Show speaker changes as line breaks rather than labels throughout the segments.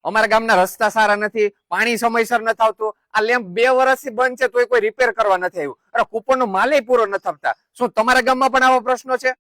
અમારા ગામના રસ્તા સારા નથી, પાણી સમયસર નથી આવતું, આ લેમ્પ 2 વર્ષથી બંધ છે તોય કોઈ રિપેર કરવા નથી આવ્યું. અરે કૂપનનો માલે પૂરો નથી આપતા. શું તમારા ગામમાં પણ આવા પ્રશ્નો છે?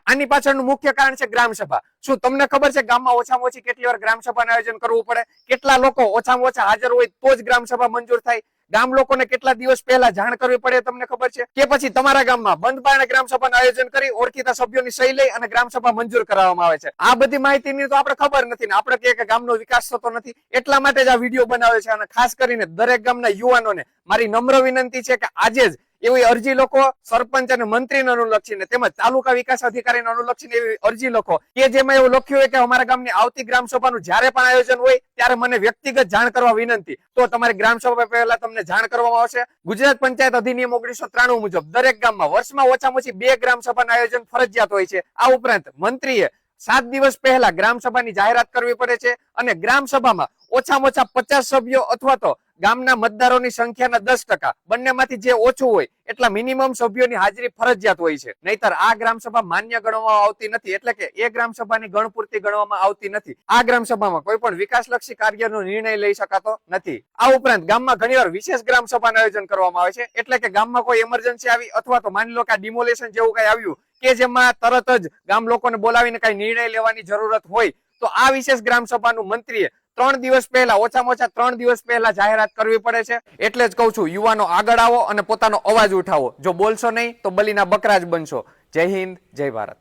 આની પાછળનું મુખ્ય કારણ છે ગ્રામ સભા. શું તમને ખબર છે ગામમાં ઓછામાં ઓછી કેટલી વાર ગ્રામ સભાનું આયોજન કરવું પડે? કેટલા લોકો ઓછામાં ઓછા હાજર હોય તો જ ગ્રામ સભા મંજૂર થાય? ગામ લોકોને કેટલા દિવસ પહેલા જાણ કરવી પડે તમને ખબર છે? કે પછી તમારા ગામમાં બંધ બારણે ગ્રામ સભાનું આયોજન કરી ઓળખીતા સભ્યોની સહી લઈ અને ગ્રામ સભા મંજૂર કરવામાં આવે છે? આ બધી માહિતીની તો આપણે ખબર નથી ને આપણે કહે કે ગામનો વિકાસ થતો નથી. એટલા માટે જ આ વિડીયો બનાવે છે અને ખાસ કરીને દરેક ગામના યુવાનોને મારી નમ્ર વિનંતી છે કે આજે જ એવી અરજી લખો, સરપંચ અને મંત્રીને અનુલક્ષીને તેમજ તાલુકા વિકાસ અધિકારીને અનુલક્ષીને એવી અરજી લખો કે જેમાં એવું લખ્યું હોય કે અમારા ગામની આવતી ગ્રામ સભાનું જ્યારે પણ આયોજન હોય ત્યારે મને વ્યક્તિગત જાણ કરવા વિનંતી. તો તમારી ગ્રામ સભા પહેલા તમને જાણ કરવામાં આવશે. ગુજરાત પંચાયત અધિનિયમ 1993 મુજબ દરેક ગામમાં વર્ષમાં ઓછામાં ઓછી 2 ગ્રામ સભાનું આયોજન ફરજિયાત હોય છે. આ ઉપરાંત મંત્રીએ 7 દિવસ પહેલા ગ્રામ સભાની જાહેરાત કરવી પડે છે અને ગ્રામ સભામાં ઓછામાં ઓછા 50 સભ્યો અથવા તો ગામના મતદારોની સંખ્યાના 10% બંનેમાંથી જે ઓછું હોય એટલા મિનિમમ સભ્યોની હાજરી ફરજિયાત હોય છે. નહીતર આ ગ્રામ સભા માન્ય ગણવામાં આવતી નથી, એટલે કે એ ગ્રામ સભાની ગણપૂર્તિ ગણવામાં આવતી નથી. આ ગ્રામ સભામાં કોઈ પણ વિકાસલક્ષી કાર્યનો નિર્ણય લઈ શકાતો નથી. આ ઉપરાંત ગામમાં ઘણીવાર વિશેષ ગ્રામ સભાનું આયોજન કરવામાં આવે છે, એટલે કે ગામમાં કોઈ ઇમરજન્સી આવી અથવા તો માની લો કે ડિમોલેશન જેવું કઈ આવ્યું કે જેમાં તરત જ ગામ લોકોને બોલાવીને કઈ નિર્ણય લેવાની જરૂરત હોય તો આ વિશેષ ગ્રામ સભાનું મંત્રીએ 3 દિવસ પહેલા ઓછામાં ઓછા 3 દિવસ પહેલા જાહેરાત કરવી પડે છે. એટલે જ કહું છું યુવાનો આગળ આવો અને પોતાનો અવાજ ઉઠાવો. જો બોલશો નહીં તો બલીના બકરા જ બનશો. જય હિન્દ, જય ભારત.